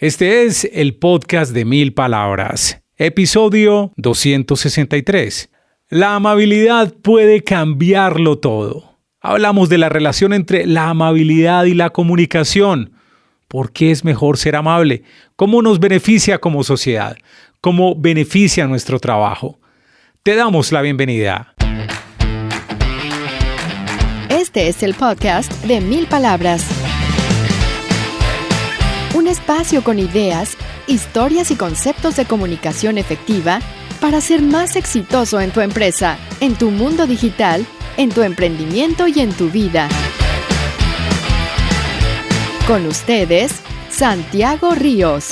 Este es el podcast de 1000 palabras, episodio 263. La amabilidad puede cambiarlo todo. Hablamos de la relación entre la amabilidad y la comunicación. ¿Por qué es mejor ser amable? ¿Cómo nos beneficia como sociedad? ¿Cómo beneficia nuestro trabajo? Te damos la bienvenida. Este es el podcast de 1000 palabras. Un espacio con ideas, historias y conceptos de comunicación efectiva para ser más exitoso en tu empresa, en tu mundo digital, en tu emprendimiento y en tu vida. Con ustedes, Santiago Ríos.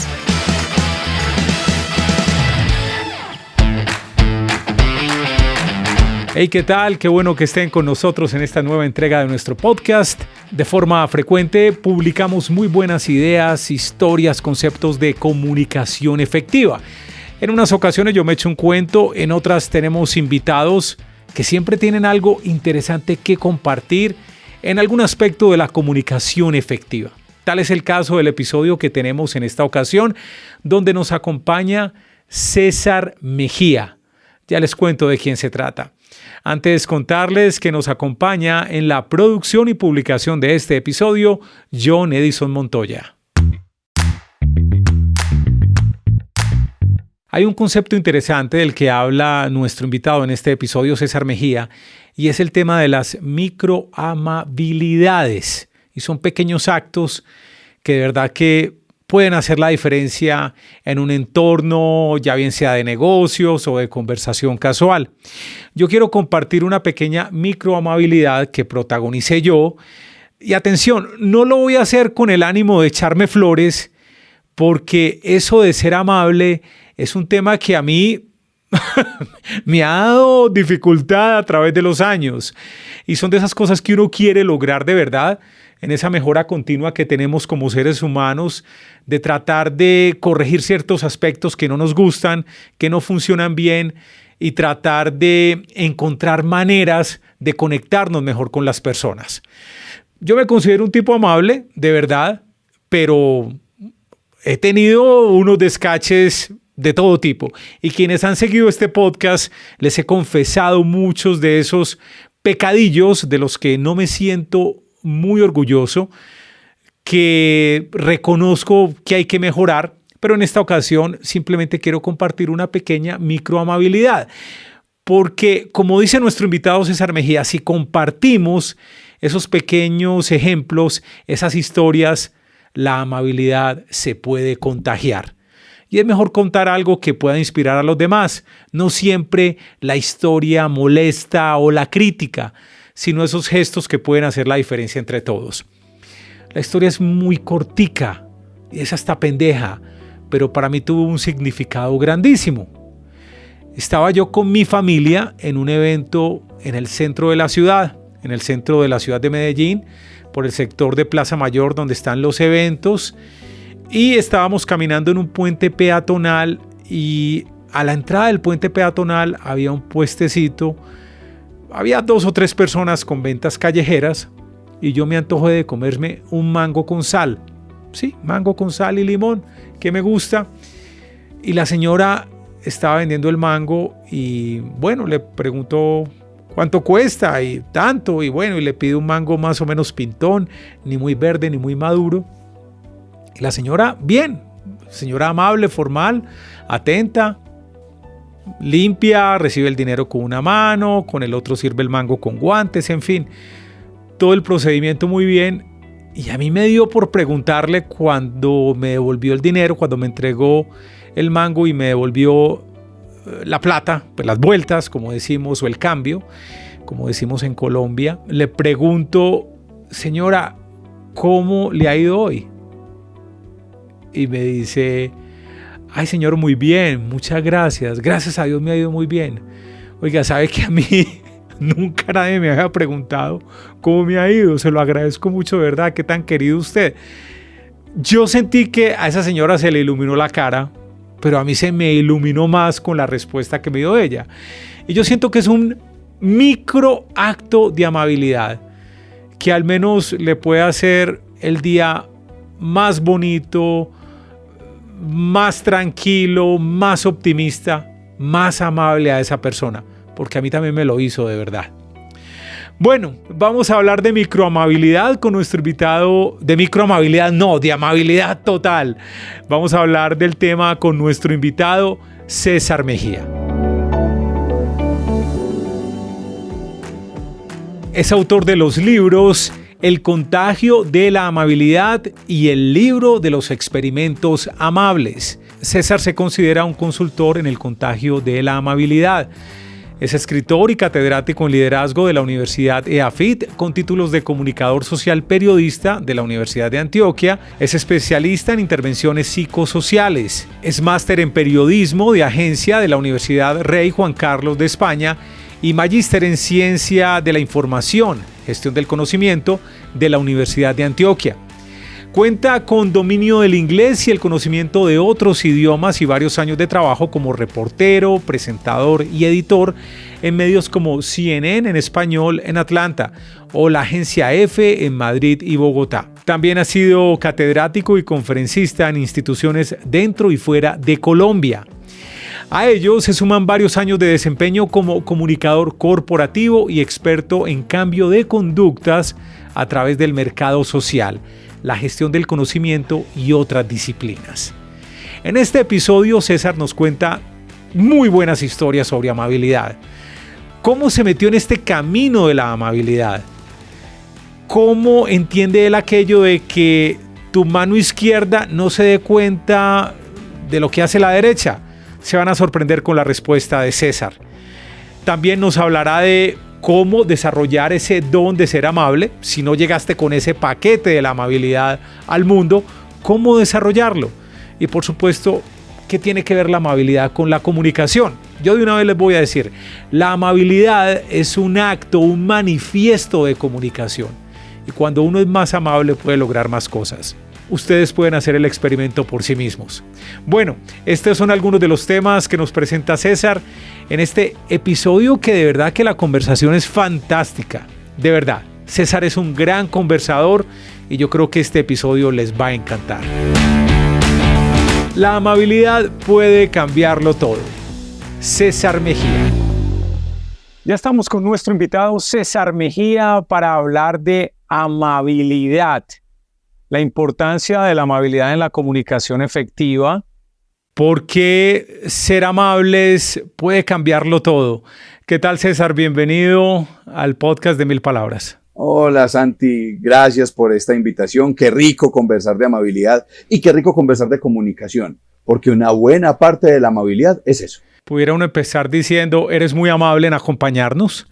Hey, ¿qué tal? Qué bueno que estén con nosotros en esta nueva entrega de nuestro podcast. De forma frecuente publicamos muy buenas ideas, historias, conceptos de comunicación efectiva. En unas ocasiones yo me echo un cuento, en otras tenemos invitados que siempre tienen algo interesante que compartir en algún aspecto de la comunicación efectiva. Tal es el caso del episodio que tenemos en esta ocasión, donde nos acompaña César Mejía. Ya les cuento de quién se trata. Antes contarles que nos acompaña en la producción y publicación de este episodio, John Edison Montoya. Hay un concepto interesante del que habla nuestro invitado en este episodio, César Mejía, y es el tema de las microamabilidades. Y son pequeños actos que de verdad que pueden hacer la diferencia en un entorno, ya bien sea de negocios o de conversación casual. Yo quiero compartir una pequeña microamabilidad que protagonicé yo. Y atención, no lo voy a hacer con el ánimo de echarme flores, porque eso de ser amable es un tema que a mí me ha dado dificultad a través de los años. Y son de esas cosas que uno quiere lograr de verdad, en esa mejora continua que tenemos como seres humanos, de tratar de corregir ciertos aspectos que no nos gustan, que no funcionan bien, y tratar de encontrar maneras de conectarnos mejor con las personas. Yo me considero un tipo amable, de verdad, pero he tenido unos descaches de todo tipo. Y quienes han seguido este podcast, les he confesado muchos de esos pecadillos de los que no me siento muy orgulloso, que reconozco que hay que mejorar, pero en esta ocasión simplemente quiero compartir una pequeña microamabilidad. Porque, como dice nuestro invitado César Mejía, si compartimos esos pequeños ejemplos, esas historias, la amabilidad se puede contagiar. Y es mejor contar algo que pueda inspirar a los demás, no siempre la historia molesta o la crítica, sino esos gestos que pueden hacer la diferencia entre todos. La historia es muy cortica, y es hasta pendeja, pero para mí tuvo un significado grandísimo. Estaba yo con mi familia en un evento en el centro de la ciudad, de Medellín, por el sector de Plaza Mayor donde están los eventos, y estábamos caminando en un puente peatonal, y a la entrada del puente peatonal había un puestecito. Había 2 o 3 personas con ventas callejeras y yo me antojé de comerme un mango con sal. Sí, mango con sal y limón, que me gusta. Y la señora estaba vendiendo el mango y bueno, le preguntó cuánto cuesta y tanto. Y bueno, y le pide un mango más o menos pintón, ni muy verde ni muy maduro. Y la señora, bien, señora amable, formal, atenta, limpia, recibe el dinero con una mano, con el otro sirve el mango con guantes, en fin, todo el procedimiento muy bien. Y a mí me dio por preguntarle cuando me devolvió el dinero, cuando me entregó el mango y me devolvió la plata, pues las vueltas, como decimos, o el cambio, como decimos en Colombia. Le pregunto, señora, ¿cómo le ha ido hoy? Y me dice, ay señor, muy bien, muchas gracias. Gracias a Dios me ha ido muy bien. Oiga, ¿sabe que a mí nunca nadie me había preguntado cómo me ha ido? Se lo agradezco mucho, ¿verdad? Qué tan querido usted. Yo sentí que a esa señora se le iluminó la cara, pero a mí se me iluminó más con la respuesta que me dio ella. Y yo siento que es un micro acto de amabilidad que al menos le puede hacer el día más bonito, más tranquilo, más optimista, más amable a esa persona, porque a mí también me lo hizo de verdad. Bueno, vamos a hablar de microamabilidad con nuestro invitado, de amabilidad total. Vamos a hablar del tema con nuestro invitado, César Mejía. Es autor de los libros El contagio de la amabilidad y el libro de los experimentos amables. César se considera un consultor en el contagio de la amabilidad. Es escritor y catedrático en liderazgo de la Universidad EAFIT, con títulos de comunicador social periodista de la Universidad de Antioquia. Es especialista en intervenciones psicosociales. Es máster en periodismo de agencia de la Universidad Rey Juan Carlos de España y magíster en ciencia de la información, gestión del conocimiento de la Universidad de Antioquia. Cuenta con dominio del inglés y el conocimiento de otros idiomas y varios años de trabajo como reportero, presentador y editor en medios como CNN en español en Atlanta o la Agencia F en Madrid y Bogotá. También ha sido catedrático y conferencista en instituciones dentro y fuera de Colombia. A ello se suman varios años de desempeño como comunicador corporativo y experto en cambio de conductas a través del mercado social, la gestión del conocimiento y otras disciplinas. En este episodio, César nos cuenta muy buenas historias sobre amabilidad. ¿Cómo se metió en este camino de la amabilidad? ¿Cómo entiende él aquello de que tu mano izquierda no se dé cuenta de lo que hace la derecha? Se van a sorprender con la respuesta de César. También nos hablará de cómo desarrollar ese don de ser amable. Si no llegaste con ese paquete de la amabilidad al mundo, ¿cómo desarrollarlo? Y por supuesto, ¿qué tiene que ver la amabilidad con la comunicación? Yo de una vez les voy a decir, la amabilidad es un acto, un manifiesto de comunicación. Y cuando uno es más amable puede lograr más cosas. Ustedes pueden hacer el experimento por sí mismos. Bueno, estos son algunos de los temas que nos presenta César en este episodio, que de verdad que la conversación es fantástica. De verdad, César es un gran conversador y yo creo que este episodio les va a encantar. La amabilidad puede cambiarlo todo. César Mejía. Ya estamos con nuestro invitado César Mejía para hablar de amabilidad. La importancia de la amabilidad en la comunicación efectiva. Porque ser amables puede cambiarlo todo. ¿Qué tal, César? Bienvenido al podcast de Mil Palabras. Hola, Santi. Gracias por esta invitación. Qué rico conversar de amabilidad y qué rico conversar de comunicación, porque una buena parte de la amabilidad es eso. Pudiera uno empezar diciendo, eres muy amable en acompañarnos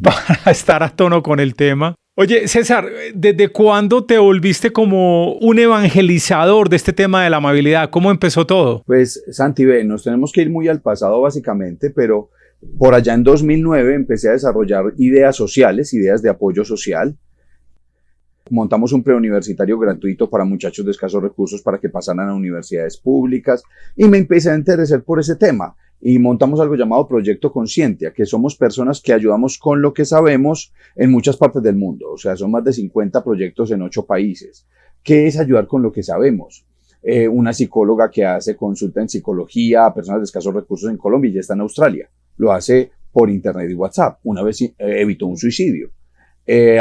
para estar a tono con el tema. Oye, César, ¿desde cuándo te volviste como un evangelizador de este tema de la amabilidad? ¿Cómo empezó todo? Pues, Santi, nos tenemos que ir muy al pasado básicamente, pero por allá en 2009 empecé a desarrollar ideas sociales, ideas de apoyo social. Montamos un preuniversitario gratuito para muchachos de escasos recursos para que pasaran a universidades públicas y me empecé a interesar por ese tema. Y montamos algo llamado Proyecto Conscientia, que somos personas que ayudamos con lo que sabemos en muchas partes del mundo. O sea, son más de 50 proyectos en 8 países. ¿Qué es ayudar con lo que sabemos? Una psicóloga que hace consulta en psicología a personas de escasos recursos en Colombia y ya está en Australia. Lo hace por internet y WhatsApp. Una vez evitó un suicidio.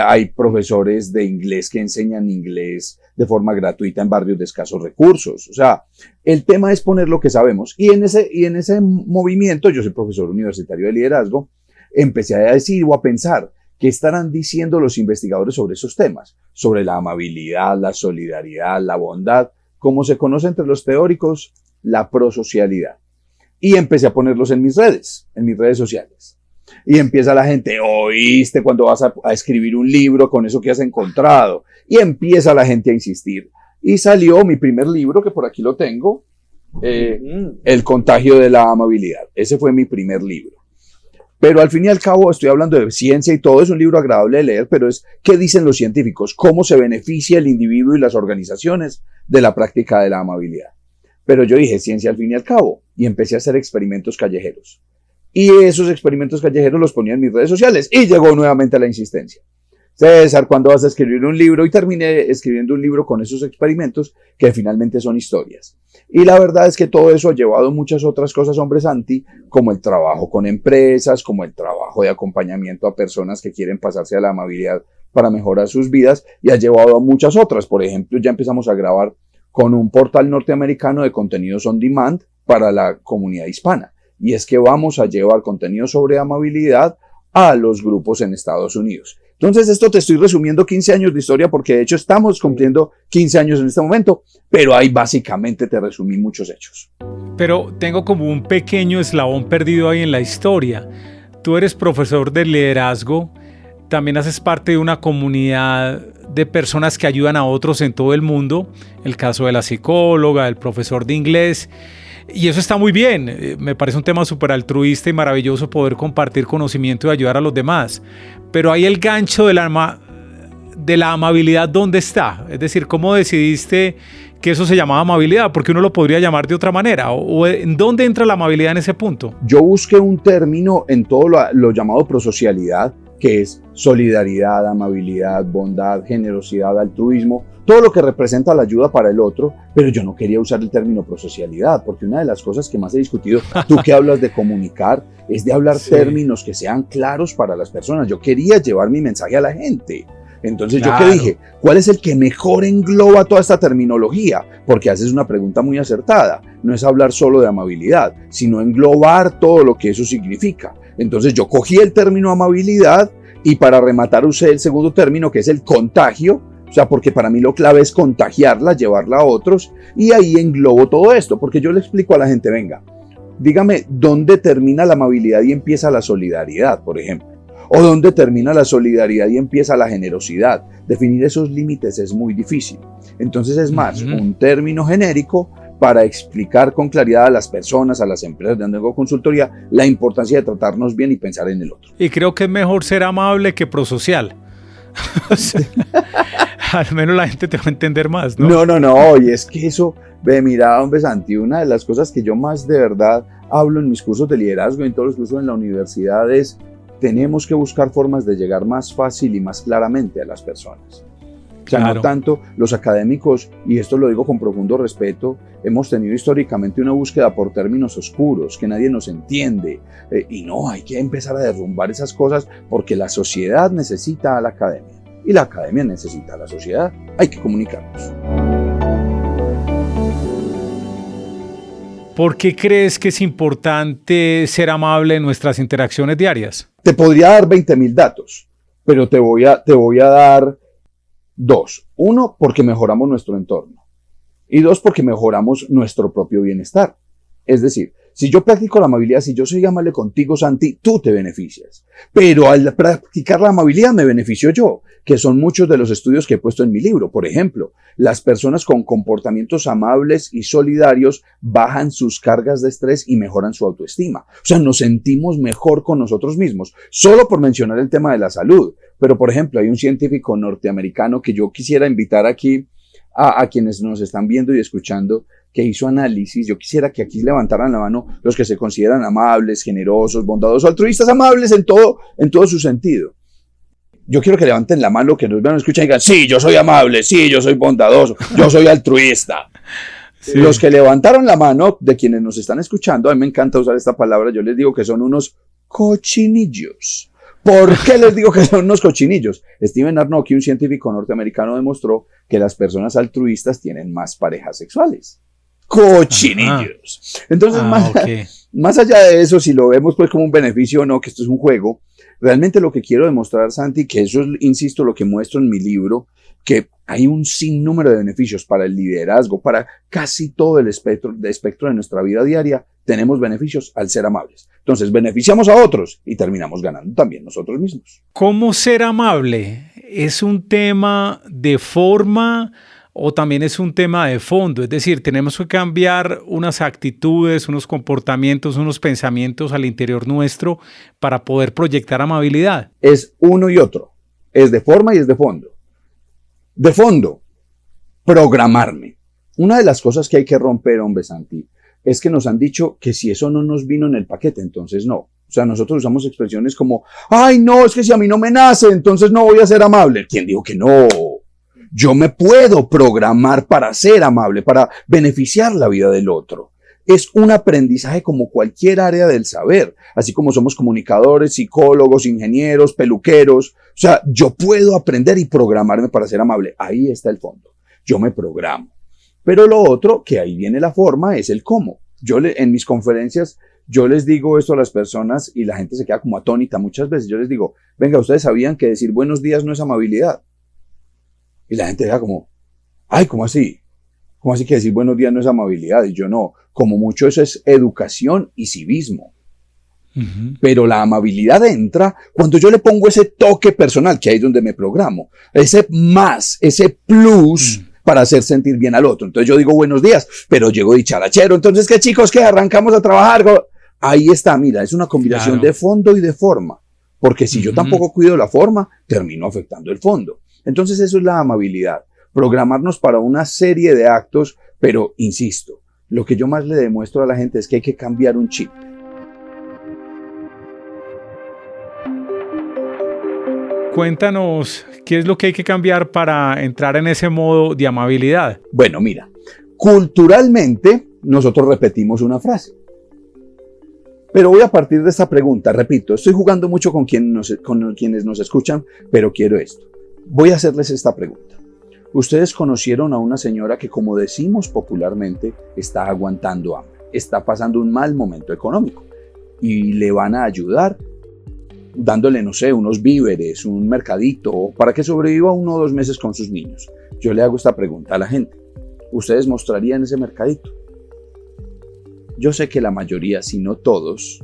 Hay profesores de inglés que enseñan inglés de forma gratuita en barrios de escasos recursos. O sea, el tema es poner lo que sabemos. Y en ese movimiento, yo soy profesor universitario de liderazgo, empecé a decir o a pensar qué estarán diciendo los investigadores sobre esos temas, sobre la amabilidad, la solidaridad, la bondad, como se conoce entre los teóricos, la prosocialidad. Y empecé a ponerlos en mis redes sociales. Y empieza la gente, ¿oíste cuando vas a escribir un libro con eso que has encontrado? Y empieza la gente a insistir. Y salió mi primer libro, que por aquí lo tengo, El contagio de la amabilidad. Ese fue mi primer libro. Pero al fin y al cabo estoy hablando de ciencia y todo, es un libro agradable de leer, pero es ¿qué dicen los científicos? ¿Cómo se beneficia el individuo y las organizaciones de la práctica de la amabilidad? Pero yo dije ciencia al fin y al cabo y empecé a hacer experimentos callejeros. Y esos experimentos callejeros los ponía en mis redes sociales y llegó nuevamente la insistencia. César, ¿cuándo vas a escribir un libro? Y terminé escribiendo un libro con esos experimentos que finalmente son historias. Y la verdad es que todo eso ha llevado muchas otras cosas, hombre Santi, como el trabajo con empresas, como el trabajo de acompañamiento a personas que quieren pasarse a la amabilidad para mejorar sus vidas, y ha llevado a muchas otras. Por ejemplo, ya empezamos a grabar con un portal norteamericano de contenidos on demand para la comunidad hispana. Y es que vamos a llevar contenido sobre amabilidad a los grupos en Estados Unidos. Entonces, esto te estoy resumiendo 15 años de historia, porque de hecho estamos cumpliendo 15 años en este momento, pero ahí básicamente te resumí muchos hechos. Pero tengo como un pequeño eslabón perdido ahí en la historia. Tú eres profesor de liderazgo, también haces parte de una comunidad de personas que ayudan a otros en todo el mundo, el caso de la psicóloga, del profesor de inglés. Y eso está muy bien, me parece un tema súper altruista y maravilloso poder compartir conocimiento y ayudar a los demás. Pero ahí el gancho de la amabilidad, ¿dónde está? Es decir, ¿cómo decidiste que eso se llamaba amabilidad? Porque uno lo podría llamar de otra manera. ¿O en dónde entra la amabilidad en ese punto? Yo busqué un término en todo lo llamado prosocialidad, que es solidaridad, amabilidad, bondad, generosidad, altruismo, todo lo que representa la ayuda para el otro, pero yo no quería usar el término prosocialidad, porque una de las cosas que más he discutido, tú que hablas de comunicar, es de hablar términos que sean claros para las personas. Yo quería llevar mi mensaje a la gente. Entonces, claro, ¿yo qué dije? ¿Cuál es el que mejor engloba toda esta terminología? Porque haces una pregunta muy acertada. No es hablar solo de amabilidad, sino englobar todo lo que eso significa. Entonces, yo cogí el término amabilidad y para rematar usé el segundo término, que es el contagio. O sea, porque para mí lo clave es contagiarla, llevarla a otros, y ahí englobo todo esto, porque yo le explico a la gente, venga, dígame dónde termina la amabilidad y empieza la solidaridad, por ejemplo, o dónde termina la solidaridad y empieza la generosidad. Definir esos límites es muy difícil. Entonces es más un término genérico para explicar con claridad a las personas, a las empresas de consultoría, la importancia de tratarnos bien y pensar en el otro. Y creo que es mejor ser amable que prosocial. Al menos la gente te va a entender más, ¿no? No, y es que eso, mira, hombre Santi, una de las cosas que yo más de verdad hablo en mis cursos de liderazgo y en todos los cursos en la universidad es, tenemos que buscar formas de llegar más fácil y más claramente a las personas. O sea, claro, no tanto los académicos, y esto lo digo con profundo respeto, hemos tenido históricamente una búsqueda por términos oscuros, que nadie nos entiende, y no, hay que empezar a derrumbar esas cosas porque la sociedad necesita a la academia, y la academia necesita a la sociedad, hay que comunicarnos. ¿Por qué crees que es importante ser amable en nuestras interacciones diarias? Te podría dar 20.000 datos, pero te voy a dar 2. 1, porque mejoramos nuestro entorno. Y 2, porque mejoramos nuestro propio bienestar. Es decir, si yo practico la amabilidad, si yo soy amable contigo, Santi, tú te beneficias. Pero al practicar la amabilidad me beneficio yo, que son muchos de los estudios que he puesto en mi libro. Por ejemplo, las personas con comportamientos amables y solidarios bajan sus cargas de estrés y mejoran su autoestima. O sea, nos sentimos mejor con nosotros mismos. Solo por mencionar el tema de la salud. Pero, por ejemplo, hay un científico norteamericano que yo quisiera invitar aquí a quienes nos están viendo y escuchando, que hizo análisis. Yo quisiera que aquí levantaran la mano los que se consideran amables, generosos, bondadosos, altruistas, amables en todo su sentido. Yo quiero que levanten la mano, que nos vean, escuchen y digan, sí, yo soy amable, sí, yo soy bondadoso, yo soy altruista. Sí. Los que levantaron la mano de quienes nos están escuchando, a mí me encanta usar esta palabra, yo les digo que son unos cochinillos. ¿Por qué les digo que son unos cochinillos? Stephen Arnott, un científico norteamericano, demostró que las personas altruistas tienen más parejas sexuales. Cochinillos. Ajá. Entonces, más allá de eso, si lo vemos pues como un beneficio o no, que esto es un juego, realmente lo que quiero demostrar, Santi, que eso es, insisto, lo que muestro en mi libro, que hay un sinnúmero de beneficios para el liderazgo, para casi todo el espectro de nuestra vida diaria, tenemos beneficios al ser amables. Entonces, beneficiamos a otros y terminamos ganando también nosotros mismos. ¿Cómo ser amable? ¿Es un tema de forma o también es un tema de fondo? Es decir, tenemos que cambiar unas actitudes, unos comportamientos, unos pensamientos al interior nuestro para poder proyectar amabilidad. Es uno y otro. Es de forma y es de fondo. De fondo, programarme. Una de las cosas que hay que romper, hombre Santi, es que nos han dicho que si eso no nos vino en el paquete, entonces no. O sea, nosotros usamos expresiones como, ay, no, es que si a mí no me nace, entonces no voy a ser amable. ¿Quién dijo que no? Yo me puedo programar para ser amable, para beneficiar la vida del otro. Es un aprendizaje como cualquier área del saber, así como somos comunicadores, psicólogos, ingenieros, peluqueros. O sea, yo puedo aprender y programarme para ser amable. Ahí está el fondo. Yo me programo. Pero lo otro, que ahí viene la forma, es el cómo. En mis conferencias, yo les digo esto a las personas y la gente se queda como atónita muchas veces. Yo les digo, venga, ¿ustedes sabían que decir buenos días no es amabilidad? Y la gente queda como, ay, ¿cómo así? ¿Cómo así que decir buenos días no es amabilidad? Y yo no, como mucho eso es educación y civismo. Uh-huh. Pero la amabilidad entra cuando yo le pongo ese toque personal, que ahí es donde me programo, ese más, ese plus para hacer sentir bien al otro. Entonces yo digo buenos días, pero llego dicharachero. Entonces, ¿qué chicos? ¿Qué? Arrancamos a trabajar. Ahí está, mira, es una combinación de fondo y de forma. Porque si yo tampoco cuido la forma, termino afectando el fondo. Entonces eso es la amabilidad. Programarnos para una serie de actos, pero insisto, lo que yo más le demuestro a la gente es que hay que cambiar un chip. Cuéntanos, ¿qué es lo que hay que cambiar para entrar en ese modo de amabilidad? Bueno, mira, culturalmente nosotros repetimos una frase. Pero voy a partir de esta pregunta, repito, estoy jugando mucho con quienes nos escuchan, pero quiero esto. Voy a hacerles esta pregunta. Ustedes conocieron a una señora que, como decimos popularmente, está aguantando hambre, está pasando un mal momento económico y le van a ayudar dándole, no sé, unos víveres, un mercadito, para que sobreviva 1 o 2 meses con sus niños. Yo le hago esta pregunta a la gente. ¿Ustedes mostrarían ese mercadito? Yo sé que la mayoría, si no todos,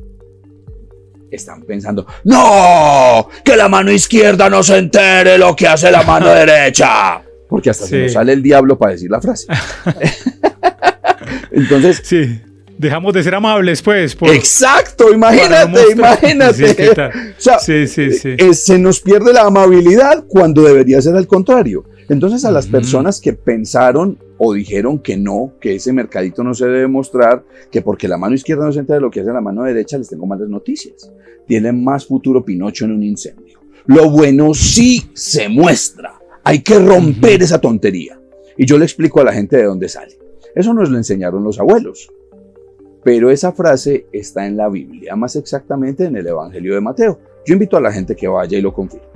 están pensando, ¡no! ¡Que la mano izquierda no se entere lo que hace la mano derecha! Porque hasta se nos sale el diablo para decir la frase. Entonces... Sí, dejamos de ser amables, pues. Exacto, imagínate. Sí, ¿qué tal? O sea, se nos pierde la amabilidad cuando debería ser al contrario. Entonces a las personas que pensaron o dijeron que no, que ese mercadito no se debe mostrar, que porque la mano izquierda no se entera de lo que hace la mano derecha, les tengo malas noticias. Tienen más futuro Pinocho en un incendio. Lo bueno sí se muestra. Hay que romper esa tontería. Y yo le explico a la gente de dónde sale. Eso nos lo enseñaron los abuelos. Pero esa frase está en la Biblia, más exactamente en el Evangelio de Mateo. Yo invito a la gente que vaya y lo confirme.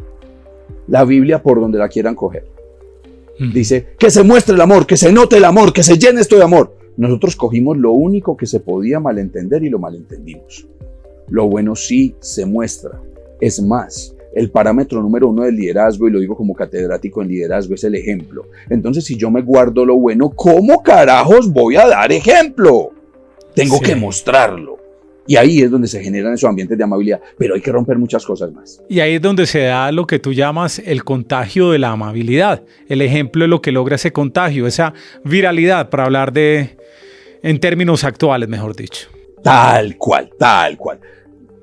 La Biblia, por donde la quieran coger, dice que se muestre el amor, que se note el amor, que se llene esto de amor. Nosotros cogimos lo único que se podía malentender y lo malentendimos. Lo bueno sí se muestra. Es más, el parámetro número 1 del liderazgo, y lo digo como catedrático en liderazgo, es el ejemplo. Entonces, si yo me guardo lo bueno, ¿cómo carajos voy a dar ejemplo? Tengo que mostrarlo. Y ahí es donde se generan esos ambientes de amabilidad, pero hay que romper muchas cosas más. Y ahí es donde se da lo que tú llamas el contagio de la amabilidad. El ejemplo es lo que logra ese contagio, esa viralidad, para hablar en términos actuales, mejor dicho. Tal cual.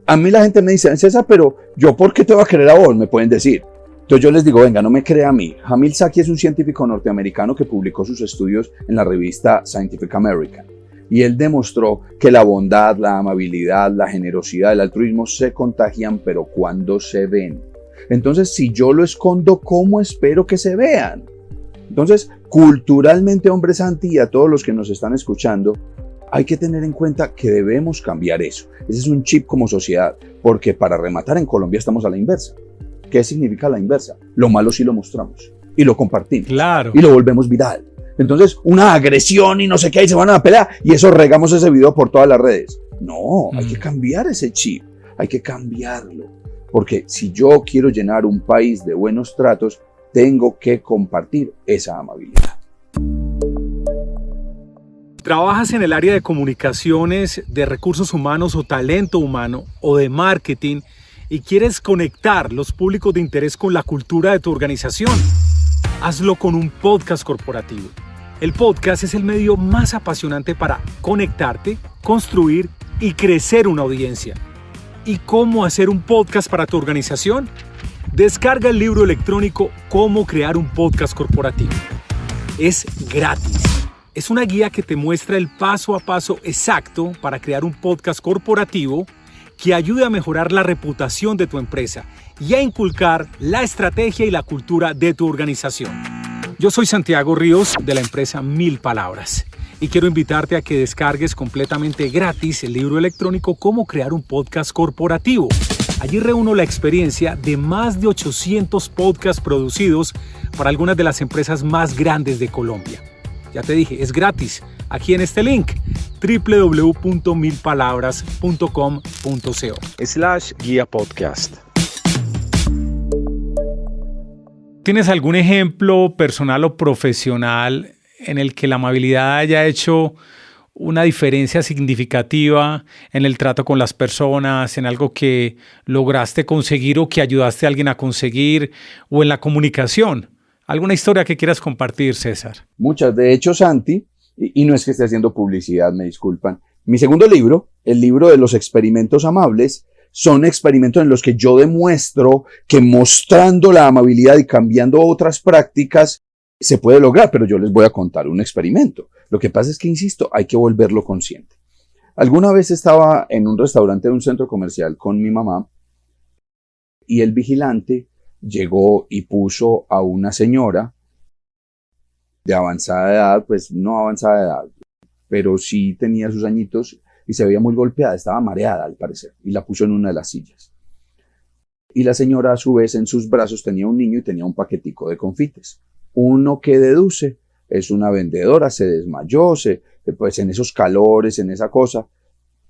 A mí la gente me dice, César, pero ¿yo por qué te voy a creer a vos? Me pueden decir. Entonces yo les digo, venga, no me crea a mí. Jamil Saki es un científico norteamericano que publicó sus estudios en la revista Scientific American. Y él demostró que la bondad, la amabilidad, la generosidad, el altruismo se contagian, pero cuando se ven. Entonces, si yo lo escondo, ¿cómo espero que se vean? Entonces, culturalmente, hombre Santi, y a todos los que nos están escuchando, hay que tener en cuenta que debemos cambiar eso. Ese es un chip como sociedad, porque para rematar en Colombia estamos a la inversa. ¿Qué significa la inversa? Lo malo sí lo mostramos y lo compartimos. Claro. Y lo volvemos viral. Entonces, una agresión y no sé qué, y se van a pelear, y eso regamos ese video por todas las redes. No, hay que cambiar ese chip, hay que cambiarlo. Porque si yo quiero llenar un país de buenos tratos, tengo que compartir esa amabilidad. ¿Trabajas en el área de comunicaciones, de recursos humanos o talento humano o de marketing y quieres conectar los públicos de interés con la cultura de tu organización? Hazlo con un podcast corporativo. El podcast es el medio más apasionante para conectarte, construir y crecer una audiencia. ¿Y cómo hacer un podcast para tu organización? Descarga el libro electrónico Cómo crear un podcast corporativo. Es gratis. Es una guía que te muestra el paso a paso exacto para crear un podcast corporativo que ayude a mejorar la reputación de tu empresa y a inculcar la estrategia y la cultura de tu organización. Yo soy Santiago Ríos de la empresa 1000 Palabras y quiero invitarte a que descargues completamente gratis el libro electrónico Cómo crear un podcast corporativo. Allí reúno la experiencia de más de 800 podcasts producidos para algunas de las empresas más grandes de Colombia. Ya te dije, es gratis. Aquí en este link, www.milpalabras.com.co/guía podcast. ¿Tienes algún ejemplo personal o profesional en el que la amabilidad haya hecho una diferencia significativa en el trato con las personas, en algo que lograste conseguir o que ayudaste a alguien a conseguir, o en la comunicación? ¿Alguna historia que quieras compartir, César? Muchas. De hecho, Santi, y no es que esté haciendo publicidad, me disculpan, mi segundo libro, el libro de los experimentos amables, son experimentos en los que yo demuestro que mostrando la amabilidad y cambiando otras prácticas se puede lograr, pero yo les voy a contar un experimento. Lo que pasa es que, insisto, hay que volverlo consciente. Alguna vez estaba en un restaurante de un centro comercial con mi mamá y el vigilante llegó y puso a una señora de avanzada edad, pues no avanzada edad, pero sí tenía sus añitos y se veía muy golpeada, estaba mareada al parecer, y la puso en una de las sillas. Y la señora a su vez en sus brazos tenía un niño y tenía un paquetico de confites. Uno que deduce es una vendedora, se desmayó, pues en esos calores, en esa cosa.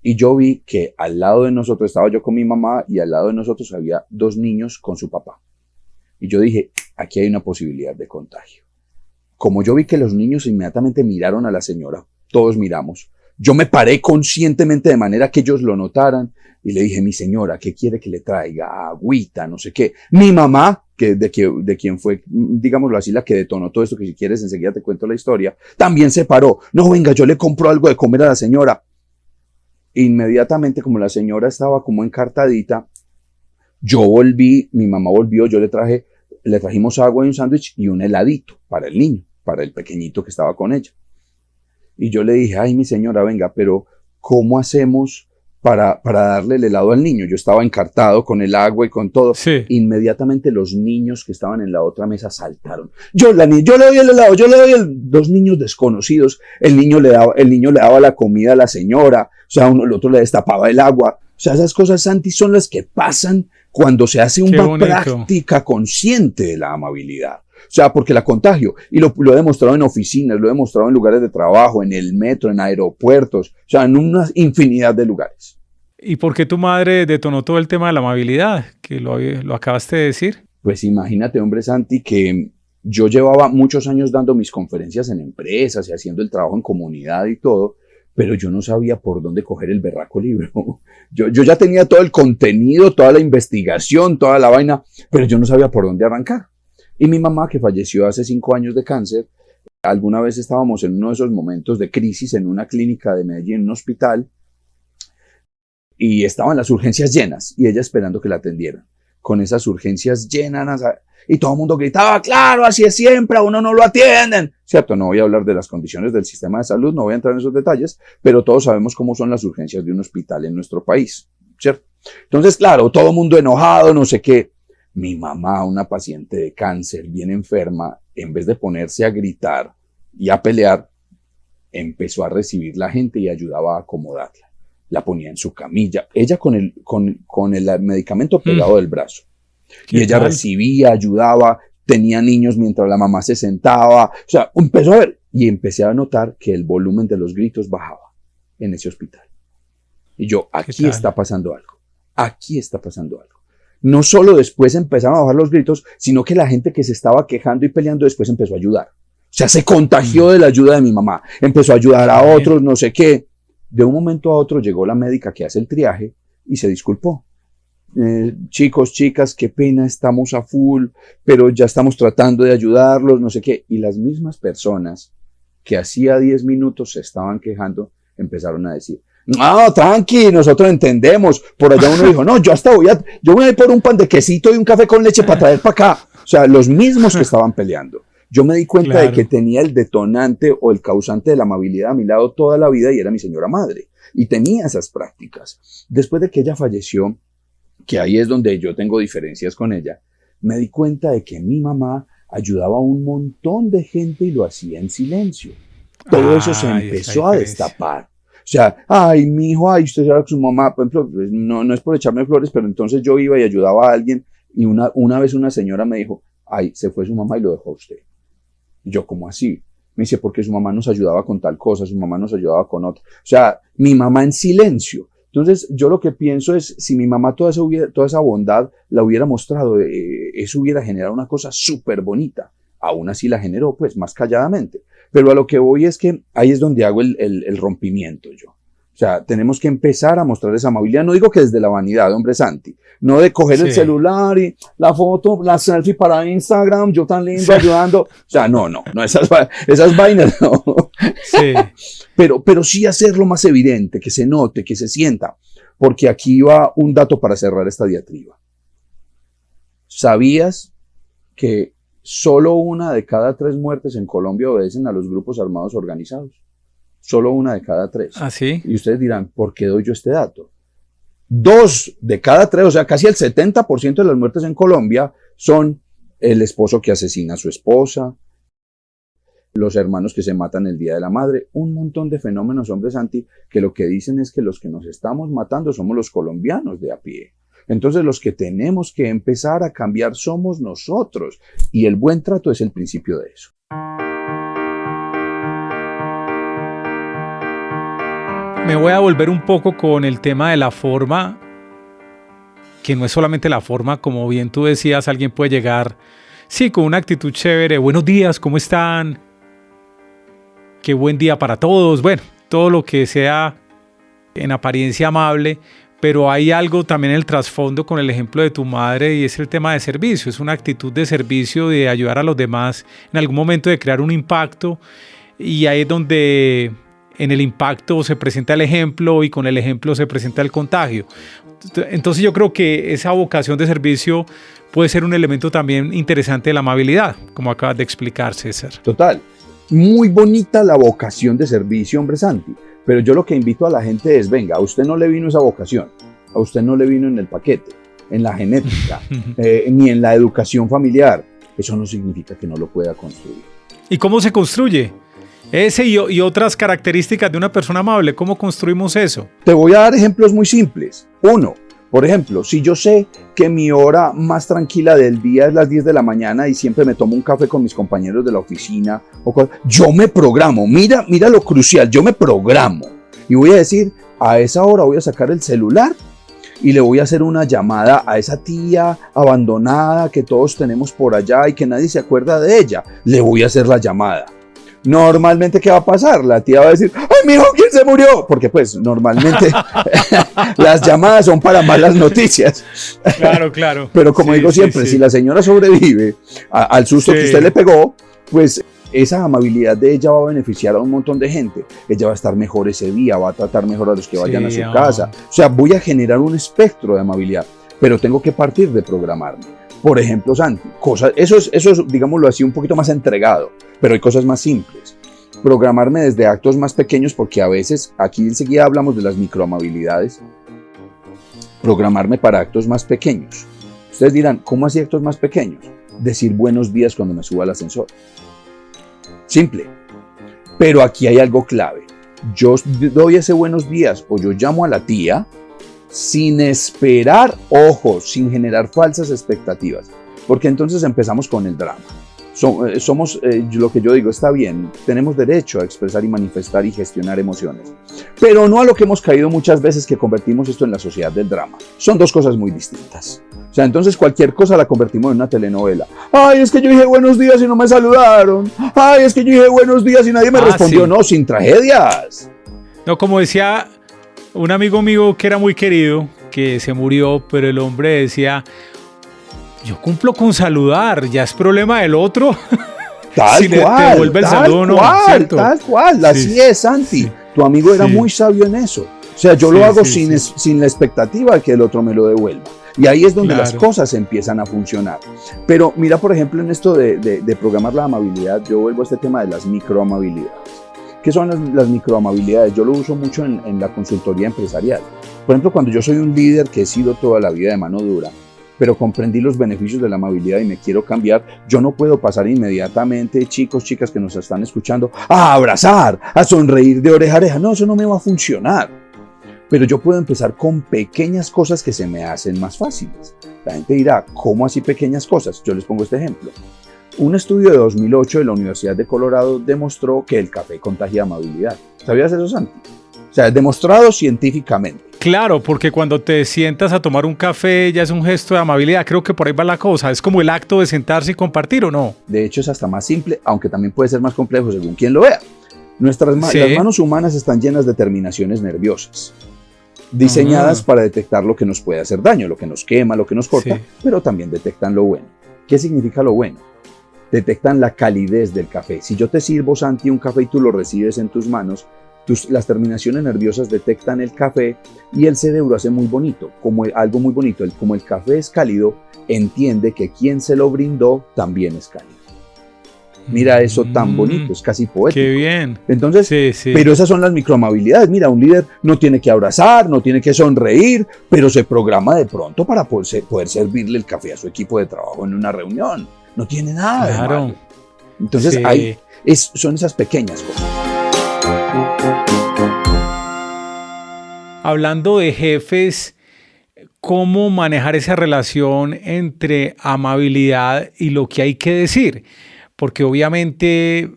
Y yo vi que al lado de nosotros, estaba yo con mi mamá y al lado de nosotros había 2 niños con su papá. Y yo dije, aquí hay una posibilidad de contagio. Como yo vi que los niños inmediatamente miraron a la señora, todos miramos, yo me paré conscientemente de manera que ellos lo notaran y le dije, mi señora, ¿qué quiere que le traiga? Agüita, no sé qué. Mi mamá, de quien fue, digámoslo así, la que detonó todo esto, que si quieres enseguida te cuento la historia, también se paró. No, venga, yo le compro algo de comer a la señora. Inmediatamente, como la señora estaba como encartadita, yo volví, mi mamá volvió, le trajimos agua y un sándwich y un heladito para el niño, para el pequeñito que estaba con ella. Y yo le dije, ay, mi señora, venga, pero ¿cómo hacemos para darle el helado al niño? Yo estaba encartado con el agua y con todo. Sí. Inmediatamente los niños que estaban en la otra mesa saltaron. Yo le doy el helado, Dos niños desconocidos. El niño le daba la comida a la señora. O sea, el otro le destapaba el agua. O sea, esas cosas, Santi, son las que pasan cuando se hace una práctica consciente de la amabilidad. O sea, porque la contagio, y lo he demostrado en oficinas, lo he demostrado en lugares de trabajo, en el metro, en aeropuertos, o sea, en una infinidad de lugares. ¿Y por qué tu madre detonó todo el tema de la amabilidad, que lo acabaste de decir? Pues imagínate, hombre, Santi, que yo llevaba muchos años dando mis conferencias en empresas y haciendo el trabajo en comunidad y todo, pero yo no sabía por dónde coger el berraco libro. Yo ya tenía todo el contenido, toda la investigación, toda la vaina, pero yo no sabía por dónde arrancar. Y mi mamá, que falleció hace 5 años de cáncer, alguna vez estábamos en uno de esos momentos de crisis en una clínica de Medellín, en un hospital, y estaban las urgencias llenas, y ella esperando que la atendieran. Con esas urgencias llenas, y todo el mundo gritaba, claro, así es siempre, a uno no lo atienden. Cierto, no voy a hablar de las condiciones del sistema de salud, no voy a entrar en esos detalles, pero todos sabemos cómo son las urgencias de un hospital en nuestro país, ¿cierto? Entonces, claro, todo el mundo enojado, no sé qué. Mi mamá, una paciente de cáncer bien enferma, en vez de ponerse a gritar y a pelear, empezó a recibir la gente y ayudaba a acomodarla. La ponía en su camilla, ella con el medicamento pegado del brazo. Y ella recibía, ayudaba, tenía niños mientras la mamá se sentaba. O sea, empezó a ver y empecé a notar que el volumen de los gritos bajaba en ese hospital. Y yo, aquí está pasando algo. Aquí está pasando algo. No solo después empezaron a bajar los gritos, sino que la gente que se estaba quejando y peleando después empezó a ayudar. O sea, se contagió de la ayuda de mi mamá. Empezó a ayudar a otros, no sé qué. De un momento a otro llegó la médica que hace el triaje y se disculpó. Chicos, chicas, qué pena, estamos a full, pero ya estamos tratando de ayudarlos, no sé qué. Y las mismas personas que hacía 10 minutos se estaban quejando, empezaron a decir, no, tranqui, nosotros entendemos. Por allá uno dijo, no, yo voy a ir por un pan de quesito y un café con leche para traer para acá. O sea, los mismos que estaban peleando. Yo me di cuenta de que tenía el detonante o el causante de la amabilidad a mi lado toda la vida y era mi señora madre. Y tenía esas prácticas. Después de que ella falleció, que ahí es donde yo tengo diferencias con ella, me di cuenta de que mi mamá ayudaba a un montón de gente y lo hacía en silencio. Todo eso se empezó a destapar. O sea, ay, mi hijo, ay, usted sabe que su mamá, por ejemplo, no es por echarme flores, pero entonces yo iba y ayudaba a alguien y una vez una señora me dijo, ay, se fue su mamá y lo dejó a usted. Y yo, ¿cómo así? Me dice, porque su mamá nos ayudaba con tal cosa, su mamá nos ayudaba con otra. O sea, mi mamá en silencio. Entonces, yo lo que pienso es, si mi mamá toda esa bondad la hubiera mostrado, eso hubiera generado una cosa súper bonita. Aún así la generó, pues, más calladamente. Pero a lo que voy es que ahí es donde hago el rompimiento yo. O sea, tenemos que empezar a mostrar esa amabilidad. No digo que desde la vanidad, hombre Santi. No de coger el celular y la foto, la selfie para Instagram, yo tan lindo ayudando. O sea, no, esas vainas no. Sí. Pero sí hacerlo más evidente, que se note, que se sienta. Porque aquí va un dato para cerrar esta diatriba. ¿Sabías que solo 1 de cada 3 muertes en Colombia obedecen a los grupos armados organizados? Solo 1 de cada 3. ¿Ah, sí? Y ustedes dirán, ¿por qué doy yo este dato? 2 de cada 3, o sea, casi el 70% de las muertes en Colombia son el esposo que asesina a su esposa, los hermanos que se matan el Día de la Madre, un montón de fenómenos, hombre Santi, que lo que dicen es que los que nos estamos matando somos los colombianos de a pie. Entonces los que tenemos que empezar a cambiar somos nosotros, y el buen trato es el principio de eso. Me voy a volver un poco con el tema de la forma, que no es solamente la forma, como bien tú decías, alguien puede llegar, sí, con una actitud chévere, buenos días, ¿cómo están? Qué buen día para todos, bueno, todo lo que sea en apariencia amable, pero hay algo también en el trasfondo con el ejemplo de tu madre y es el tema de servicio, es una actitud de servicio, de ayudar a los demás, en algún momento de crear un impacto, y ahí es donde en el impacto se presenta el ejemplo y con el ejemplo se presenta el contagio. Entonces yo creo que esa vocación de servicio puede ser un elemento también interesante de la amabilidad, como acabas de explicar, César. Total, muy bonita la vocación de servicio, hombre Santi, pero yo lo que invito a la gente es, venga, a usted no le vino esa vocación, a usted no le vino en el paquete, en la genética, ni en la educación familiar. Eso no significa que no lo pueda construir. ¿Y cómo se construye? Ese y otras características de una persona amable, ¿cómo construimos eso? Te voy a dar ejemplos muy simples. 1, por ejemplo, si yo sé que mi hora más tranquila del día es las 10 de la mañana y siempre me tomo un café con mis compañeros de la oficina, yo me programo, mira lo crucial, yo me programo y voy a decir, a esa hora voy a sacar el celular y le voy a hacer una llamada a esa tía abandonada que todos tenemos por allá y que nadie se acuerda de ella. Le voy a hacer la llamada. Normalmente, ¿qué va a pasar? La tía va a decir, ¡ay, mijo, quién se murió! Porque pues normalmente las llamadas son para malas noticias. Claro. Pero como digo siempre, si la señora sobrevive al susto que usted le pegó, pues esa amabilidad de ella va a beneficiar a un montón de gente. Ella va a estar mejor ese día, va a tratar mejor a los que vayan a su casa. O sea, voy a generar un espectro de amabilidad, pero tengo que partir de programarme. Por ejemplo, Santi, eso es, digámoslo así, un poquito más entregado, pero hay cosas más simples. Programarme desde actos más pequeños, porque a veces, aquí enseguida hablamos de las microamabilidades, programarme para actos más pequeños. Ustedes dirán, ¿cómo así actos más pequeños? Decir buenos días cuando me suba al ascensor. Simple. Pero aquí hay algo clave. Yo doy ese buenos días o yo llamo a la tía sin esperar, ojo, sin generar falsas expectativas, porque entonces empezamos con el drama. Somos, lo que yo digo, está bien, tenemos derecho a expresar y manifestar y gestionar emociones, pero no a lo que hemos caído muchas veces, que convertimos esto en la sociedad del drama. Son dos cosas muy distintas. O sea, entonces cualquier cosa la convertimos en una telenovela. Ay, es que yo dije buenos días y no me saludaron. Ay, es que yo dije buenos días y nadie me respondió. Sí. No, sin tragedias. No, como decía un amigo mío que era muy querido, que se murió, pero el hombre decía, yo cumplo con saludar, ya es problema del otro. Tal si cual, te devuelve el saludo, ¿no? ¿Cierto? Tal cual, así es, Santi. Sí. Tu amigo era muy sabio en eso. O sea, yo lo hago sin la expectativa de que el otro me lo devuelva. Y ahí es donde las Claro. cosas empiezan a funcionar. Pero mira, por ejemplo, en esto de programar la amabilidad, yo vuelvo a este tema de las microamabilidades. ¿Qué son las microamabilidades? Yo lo uso mucho en la consultoría empresarial. Por ejemplo, cuando yo soy un líder que he sido toda la vida de mano dura, pero comprendí los beneficios de la amabilidad y me quiero cambiar, yo no puedo pasar inmediatamente, chicos, chicas que nos están escuchando, a abrazar, a sonreír de oreja a oreja. No, eso no me va a funcionar. Pero yo puedo empezar con pequeñas cosas que se me hacen más fáciles. La gente dirá, ¿cómo así pequeñas cosas? Yo les pongo este ejemplo. Un estudio de 2008 de la Universidad de Colorado demostró que el café contagia amabilidad. ¿Sabías eso, Santi? O sea, es demostrado científicamente. Claro, porque cuando te sientas a tomar un café ya es un gesto de amabilidad. Creo que por ahí va la cosa. Es como el acto de sentarse y compartir, ¿o no? De hecho, es hasta más simple, aunque también puede ser más complejo según quien lo vea. Sí. Las manos humanas están llenas de terminaciones nerviosas, diseñadas para detectar lo que nos puede hacer daño, lo que nos quema, lo que nos corta, Sí. pero también detectan lo bueno. ¿Qué significa lo bueno? Detectan la calidez del café. Si yo te sirvo, Santi, un café y tú lo recibes en tus manos, las terminaciones nerviosas detectan el café y el cerebro hace muy bonito, algo muy bonito. Como el café es cálido, entiende que quien se lo brindó también es cálido. Mira eso tan bonito, es casi poético. Qué bien. Entonces, Sí. pero esas son las microamabilidades. Mira, un líder no tiene que abrazar, no tiene que sonreír, pero se programa de pronto para poder servirle el café a su equipo de trabajo en una reunión. No tiene nada de Claro. malo. Entonces, Sí. son esas pequeñas cosas. Hablando de jefes, ¿cómo manejar esa relación entre amabilidad y lo que hay que decir? Porque obviamente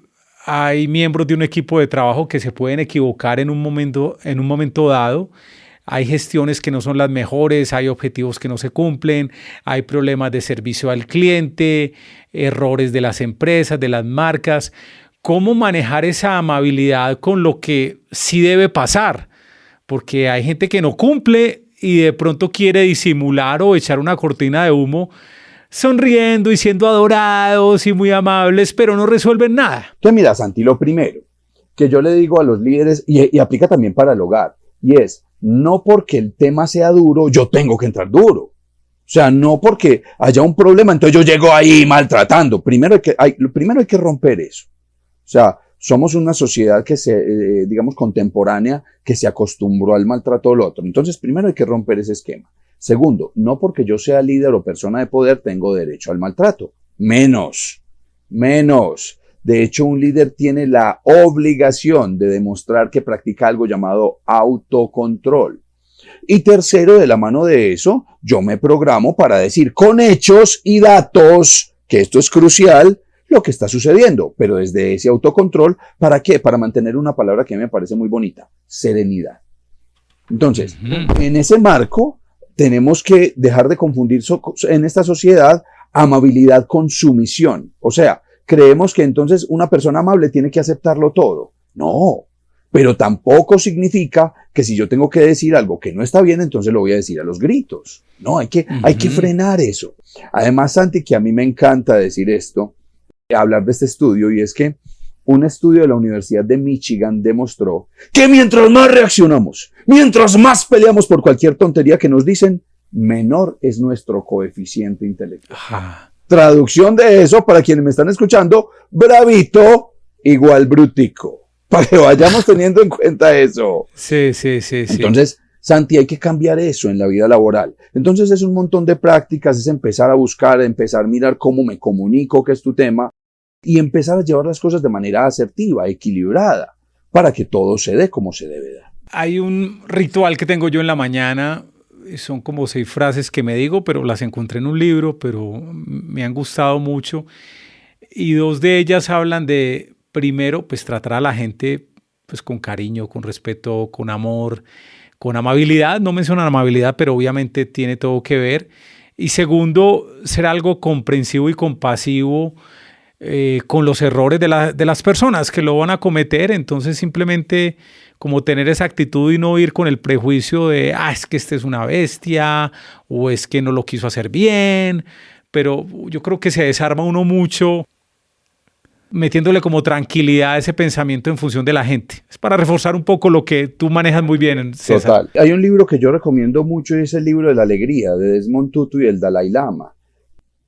hay miembros de un equipo de trabajo que se pueden equivocar en un momento dado. Hay gestiones que no son las mejores, hay objetivos que no se cumplen, hay problemas de servicio al cliente, errores de las empresas, de las marcas. ¿Cómo manejar esa amabilidad con lo que sí debe pasar? Porque hay gente que no cumple y de pronto quiere disimular o echar una cortina de humo sonriendo y siendo adorados y muy amables, pero no resuelven nada. Entonces, mira, Santi, lo primero que yo le digo a los líderes, y aplica también para el hogar, y es, no porque el tema sea duro, yo tengo que entrar duro. O sea, no porque haya un problema, entonces yo llego ahí maltratando. Primero hay que romper eso. O sea, somos una sociedad que digamos, contemporánea, que se acostumbró al maltrato del otro. Entonces, primero hay que romper ese esquema. Segundo, no porque yo sea líder o persona de poder tengo derecho al maltrato. Menos. De hecho, un líder tiene la obligación de demostrar que practica algo llamado autocontrol. Y tercero, de la mano de eso, yo me programo para decir con hechos y datos, que esto es crucial, lo que está sucediendo, pero desde ese autocontrol, ¿para qué? Para mantener una palabra que me parece muy bonita, serenidad. Entonces, en ese marco, tenemos que dejar de confundir en esta sociedad amabilidad con sumisión. O sea, creemos que entonces una persona amable tiene que aceptarlo todo. No, pero tampoco significa que si yo tengo que decir algo que no está bien, entonces lo voy a decir a los gritos. No, hay que frenar eso. Además, Santi, que a mí me encanta decir esto, hablar de este estudio, y es que un estudio de la Universidad de Michigan demostró que mientras más reaccionamos, mientras más peleamos por cualquier tontería que nos dicen, menor es nuestro coeficiente intelectual. Traducción de eso, para quienes me están escuchando, bravito igual brutico, para que vayamos teniendo en cuenta eso. Sí. Entonces, Santi, hay que cambiar eso en la vida laboral. Entonces es un montón de prácticas, es empezar a buscar, empezar a mirar cómo me comunico, qué es tu tema, y empezar a llevar las cosas de manera asertiva, equilibrada, para que todo se dé como se debe dar. Hay un ritual que tengo yo en la mañana, son como 6 frases que me digo, pero las encontré en un libro, pero me han gustado mucho, y 2 de ellas hablan de, primero, pues tratar a la gente pues con cariño, con respeto, con amor, con amabilidad. No mencionan amabilidad, pero obviamente tiene todo que ver. Y segundo, ser algo comprensivo y compasivo con los errores de las personas que lo van a cometer. Entonces simplemente como tener esa actitud y no ir con el prejuicio de es que este es una bestia o es que no lo quiso hacer bien. Pero yo creo que se desarma uno mucho metiéndole como tranquilidad a ese pensamiento en función de la gente. Es para reforzar un poco lo que tú manejas muy bien, César. Total. Hay un libro que yo recomiendo mucho y es el libro de la alegría de Desmond Tutu y el Dalai Lama.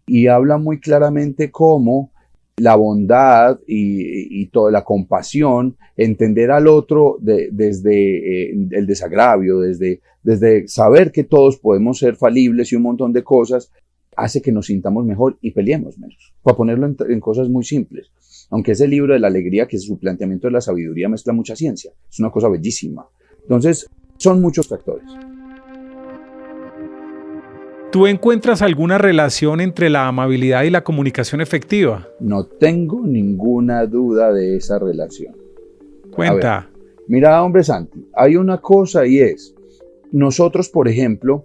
Y habla muy claramente cómo la bondad y toda la compasión, entender al otro desde el desagravio, desde saber que todos podemos ser falibles y un montón de cosas, hace que nos sintamos mejor y peleemos menos. Para ponerlo en cosas muy simples. Aunque ese libro de la alegría, que es su planteamiento de la sabiduría, mezcla mucha ciencia. Es una cosa bellísima. Entonces, son muchos factores. ¿Tú encuentras alguna relación entre la amabilidad y la comunicación efectiva? No tengo ninguna duda de esa relación. Cuenta. Ver, mira, hombre Santi, hay una cosa y es, nosotros, por ejemplo,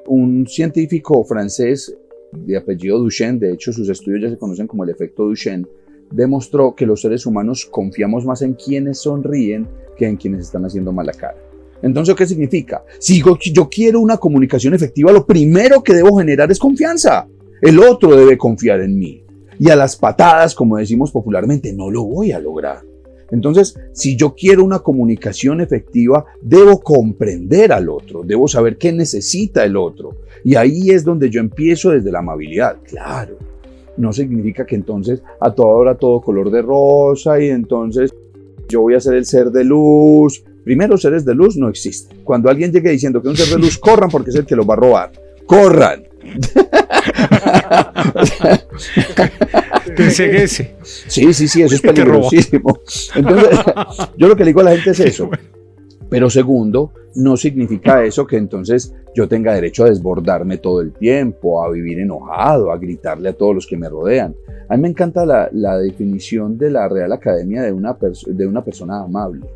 un científico francés de apellido Duchenne, de hecho sus estudios ya se conocen como el efecto Duchenne, demostró que los seres humanos confiamos más en quienes sonríen que en quienes están haciendo mala cara. Entonces, ¿qué significa? Si yo quiero una comunicación efectiva, lo primero que debo generar es confianza. El otro debe confiar en mí. Y a las patadas, como decimos popularmente, no lo voy a lograr. Entonces, si yo quiero una comunicación efectiva, debo comprender al otro, debo saber qué necesita el otro. Y ahí es donde yo empiezo desde la amabilidad. Claro, no significa que entonces a toda hora todo color de rosa y entonces yo voy a ser el ser de luz. Primero, seres de luz no existen. Cuando alguien llegue diciendo que es un ser de luz, corran porque es el que los va a robar. ¡Corran! Pensé que ese. Sí, eso es peligrosísimo. Entonces, yo lo que le digo a la gente es eso. Pero segundo, no significa eso que entonces yo tenga derecho a desbordarme todo el tiempo, a vivir enojado, a gritarle a todos los que me rodean. A mí me encanta la definición de la Real Academia de una persona amable.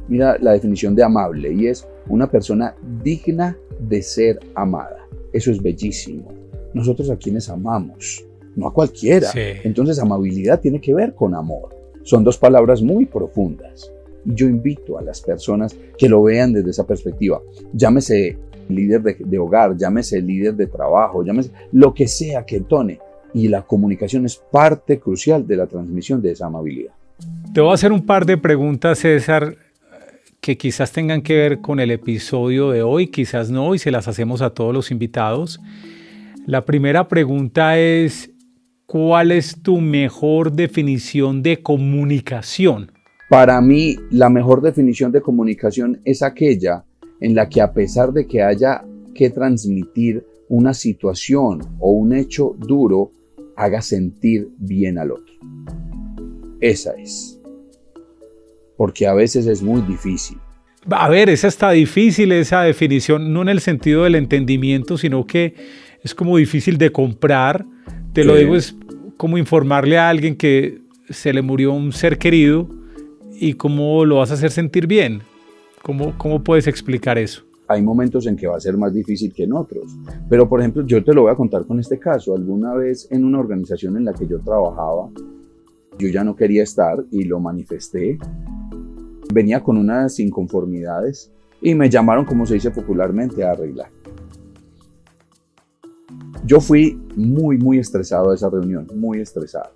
Mira la definición de amable y es una persona digna de ser amada. Eso es bellísimo. Nosotros a quienes amamos, no a cualquiera. Sí. Entonces amabilidad tiene que ver con amor. Son dos palabras muy profundas. Y yo invito a las personas que lo vean desde esa perspectiva. Llámese líder de hogar, llámese líder de trabajo, llámese lo que sea que entone. Y la comunicación es parte crucial de la transmisión de esa amabilidad. Te voy a hacer un par de preguntas, César, que quizás tengan que ver con el episodio de hoy, quizás no, y se las hacemos a todos los invitados. La primera pregunta es, ¿cuál es tu mejor definición de comunicación? Para mí, la mejor definición de comunicación es aquella en la que a pesar de que haya que transmitir una situación o un hecho duro, haga sentir bien al otro. Esa es. Porque a veces es muy difícil. A ver, esa está difícil, esa definición, no en el sentido del entendimiento, sino que es como difícil de comprar. Te lo digo, es como informarle a alguien que se le murió un ser querido y cómo lo vas a hacer sentir bien. ¿Cómo puedes explicar eso? Hay momentos en que va a ser más difícil que en otros. Pero, por ejemplo, yo te lo voy a contar con este caso. Alguna vez en una organización en la que yo trabajaba, yo ya no quería estar y lo manifesté. Venía con unas inconformidades y me llamaron, como se dice popularmente, a arreglar. Yo fui muy estresado a esa reunión, muy estresado.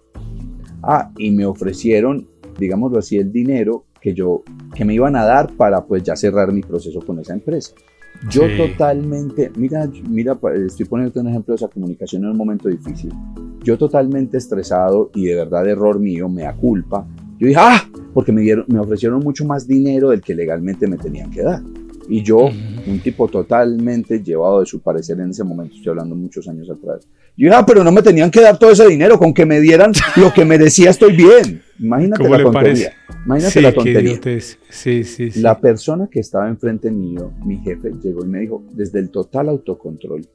Y me ofrecieron, digámoslo así, el dinero que me iban a dar para pues ya cerrar mi proceso con esa empresa. Yo totalmente, mira, estoy poniendo un ejemplo de esa comunicación en un momento difícil. Yo totalmente estresado y de verdad error mío, mea culpa. Yo dije, porque me ofrecieron mucho más dinero del que legalmente me tenían que dar. Y yo, un tipo totalmente llevado de su parecer en ese momento, estoy hablando muchos años atrás. Yo dije, pero no me tenían que dar todo ese dinero, con que me dieran lo que merecía estoy bien. Imagínate la tontería. Imagínate la tontería. Sí. La persona que estaba enfrente mío, mi jefe, llegó y me dijo, desde el total autocontrol,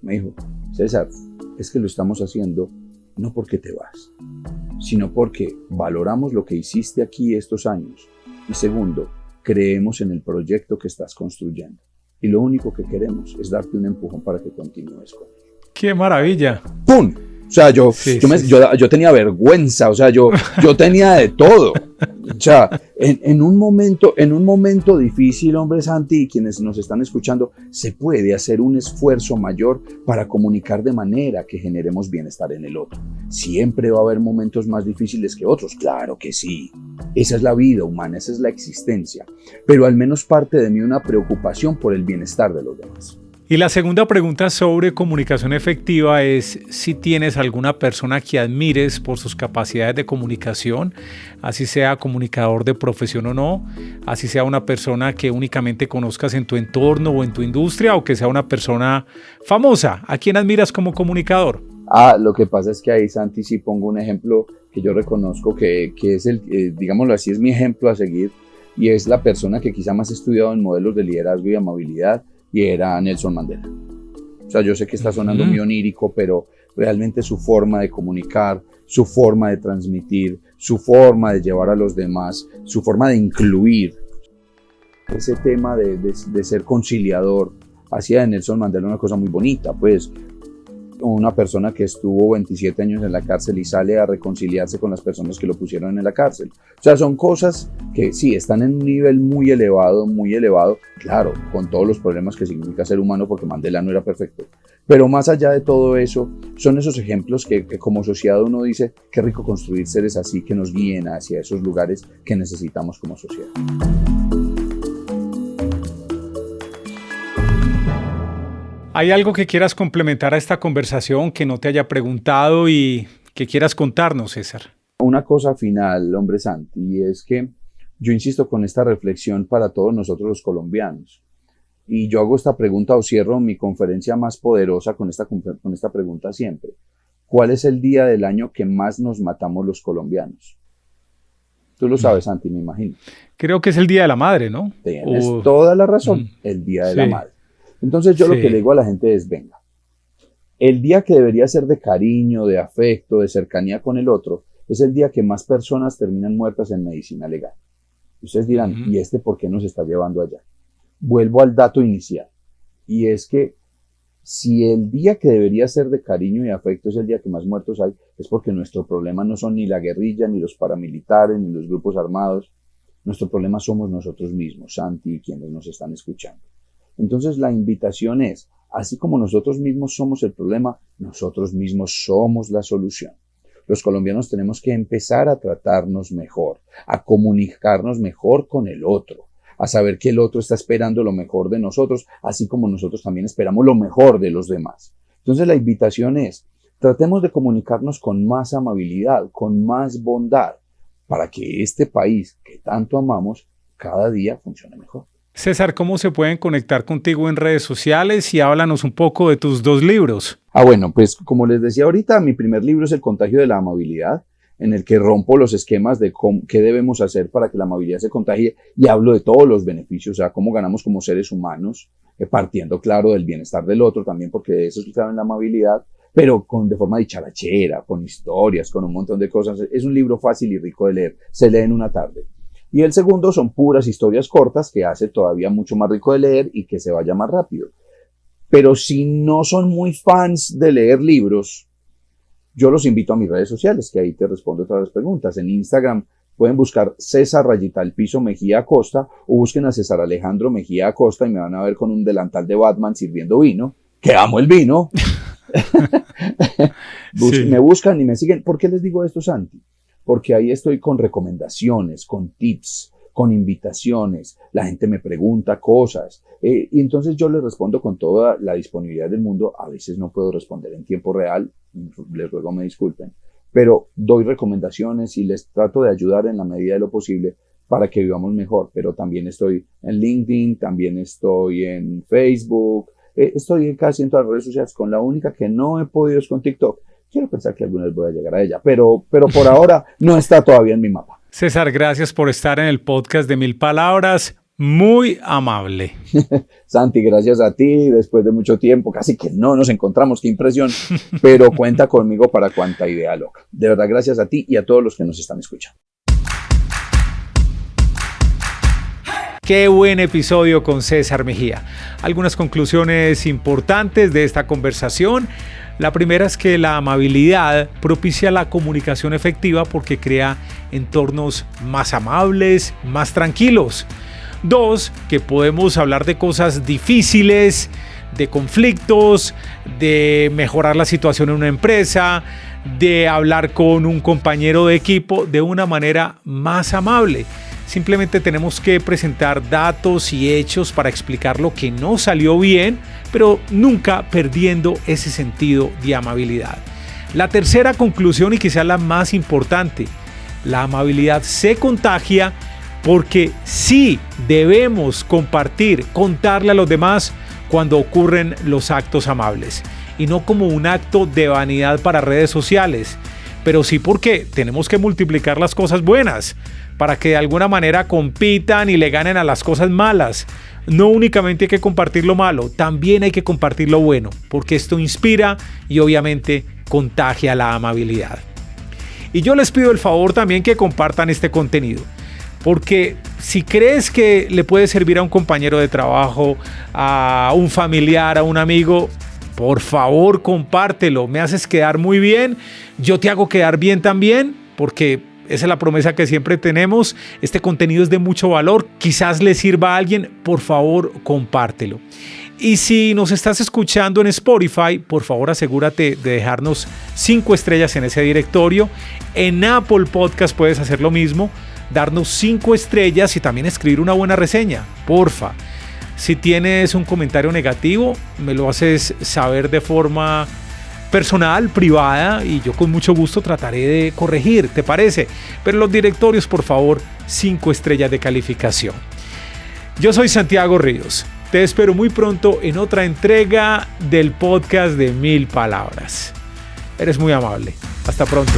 me dijo, César, es que lo estamos haciendo no porque te vas, sino porque valoramos lo que hiciste aquí estos años. Y segundo, creemos en el proyecto que estás construyendo. Y lo único que queremos es darte un empujón para que continúes con él. ¡Qué maravilla! ¡Pum! O sea, yo tenía vergüenza, o sea, yo tenía de todo. O sea, en un momento difícil, hombre Santi, y quienes nos están escuchando, se puede hacer un esfuerzo mayor para comunicar de manera que generemos bienestar en el otro. Siempre va a haber momentos más difíciles que otros, claro que sí. Esa es la vida humana, esa es la existencia. Pero al menos parte de mí una preocupación por el bienestar de los demás. Y la segunda pregunta sobre comunicación efectiva es si tienes alguna persona que admires por sus capacidades de comunicación, así sea comunicador de profesión o no, así sea una persona que únicamente conozcas en tu entorno o en tu industria, o que sea una persona famosa. ¿A quién admiras como comunicador? Lo que pasa es que ahí, Santi, sí pongo un ejemplo que yo reconozco que es digámoslo así, es mi ejemplo a seguir, y es la persona que quizá más he estudiado en modelos de liderazgo y amabilidad, y era Nelson Mandela. O sea, yo sé que está sonando muy onírico, pero realmente su forma de comunicar, su forma de transmitir, su forma de llevar a los demás, su forma de incluir, ese tema de ser conciliador, hacía de Nelson Mandela una cosa muy bonita, pues una persona que estuvo 27 años en la cárcel y sale a reconciliarse con las personas que lo pusieron en la cárcel. O sea, son cosas que sí, están en un nivel muy elevado, claro, con todos los problemas que significa ser humano, porque Mandela no era perfecto. Pero más allá de todo eso, son esos ejemplos que como sociedad uno dice, qué rico construir seres así que nos guíen hacia esos lugares que necesitamos como sociedad. ¿Hay algo que quieras complementar a esta conversación que no te haya preguntado y que quieras contarnos, César? Una cosa final, hombre Santi, y es que yo insisto con esta reflexión para todos nosotros los colombianos. Y yo hago esta pregunta o cierro mi conferencia más poderosa con esta pregunta siempre. ¿Cuál es el día del año que más nos matamos los colombianos? Tú lo sabes, Santi, me imagino. Creo que es el Día de la Madre, ¿no? Tienes toda la razón, el Día de la Madre. Entonces yo lo que le digo a la gente es, venga, el día que debería ser de cariño, de afecto, de cercanía con el otro, es el día que más personas terminan muertas en medicina legal. Ustedes dirán, ¿y por qué nos está llevando allá? Vuelvo al dato inicial, y es que si el día que debería ser de cariño y afecto es el día que más muertos hay, es porque nuestro problema no son ni la guerrilla, ni los paramilitares, ni los grupos armados. Nuestro problema somos nosotros mismos, Santi, y quienes nos están escuchando. Entonces la invitación es, así como nosotros mismos somos el problema, nosotros mismos somos la solución. Los colombianos tenemos que empezar a tratarnos mejor, a comunicarnos mejor con el otro, a saber que el otro está esperando lo mejor de nosotros, así como nosotros también esperamos lo mejor de los demás. Entonces la invitación es, tratemos de comunicarnos con más amabilidad, con más bondad, para que este país que tanto amamos cada día funcione mejor. César, ¿cómo se pueden conectar contigo en redes sociales? Y háblanos un poco de tus 2 libros. Bueno, pues como les decía ahorita, mi primer libro es El contagio de la amabilidad, en el que rompo los esquemas de qué debemos hacer para que la amabilidad se contagie y hablo de todos los beneficios, o sea, cómo ganamos como seres humanos, partiendo, claro, del bienestar del otro también, porque de eso es clave en la amabilidad, pero de forma dicharachera, con historias, con un montón de cosas. Es un libro fácil y rico de leer, se lee en una tarde. Y el segundo son puras historias cortas que hace todavía mucho más rico de leer y que se vaya más rápido. Pero si no son muy fans de leer libros, yo los invito a mis redes sociales, que ahí te respondo todas las preguntas. En Instagram pueden buscar César _ Mejía Acosta o busquen a César Alejandro Mejía Acosta y me van a ver con un delantal de Batman sirviendo vino, que amo el vino. Me buscan y me siguen. ¿Por qué les digo esto, Santi? Porque ahí estoy con recomendaciones, con tips, con invitaciones. La gente me pregunta cosas y entonces yo les respondo con toda la disponibilidad del mundo. A veces no puedo responder en tiempo real, les ruego me disculpen, pero doy recomendaciones y les trato de ayudar en la medida de lo posible para que vivamos mejor. Pero también estoy en LinkedIn, también estoy en Facebook, estoy casi en todas las redes sociales. Con la única que no he podido es con TikTok. Quiero pensar que alguna vez voy a llegar a ella, pero por ahora no está todavía en mi mapa. César, gracias por estar en el podcast de 1000 Palabras. Muy amable. Santi, gracias a ti. Después de mucho tiempo, casi que no nos encontramos, qué impresión. Pero cuenta conmigo para cuanta idea loca. De verdad, gracias a ti y a todos los que nos están escuchando. Qué buen episodio con César Mejía. Algunas conclusiones importantes de esta conversación. La primera es que la amabilidad propicia la comunicación efectiva porque crea entornos más amables, más tranquilos. 2, que podemos hablar de cosas difíciles, de conflictos, de mejorar la situación en una empresa, de hablar con un compañero de equipo de una manera más amable. Simplemente tenemos que presentar datos y hechos para explicar lo que no salió bien, pero nunca perdiendo ese sentido de amabilidad. La tercera conclusión, y quizás la más importante, la amabilidad se contagia porque sí debemos compartir, contarle a los demás cuando ocurren los actos amables y no como un acto de vanidad para redes sociales, pero sí porque tenemos que multiplicar las cosas buenas para que de alguna manera compitan y le ganen a las cosas malas. No únicamente hay que compartir lo malo, también hay que compartir lo bueno, porque esto inspira y obviamente contagia la amabilidad. Y yo les pido el favor también que compartan este contenido, porque si crees que le puede servir a un compañero de trabajo, a un familiar, a un amigo, por favor compártelo, me haces quedar muy bien, yo te hago quedar bien también, porque esa es la promesa que siempre tenemos. Este contenido es de mucho valor, quizás le sirva a alguien, por favor compártelo. Y si nos estás escuchando en Spotify, por favor asegúrate de dejarnos 5 estrellas en ese directorio. En Apple Podcast puedes hacer lo mismo, darnos 5 estrellas y también escribir una buena reseña, porfa. Si tienes un comentario negativo, me lo haces saber de forma personal, privada, y yo con mucho gusto trataré de corregir, ¿te parece? Pero en los directorios, por favor, 5 estrellas de calificación. Yo soy Santiago Ríos. Te espero muy pronto en otra entrega del podcast de 1000 palabras. Eres muy amable. Hasta pronto.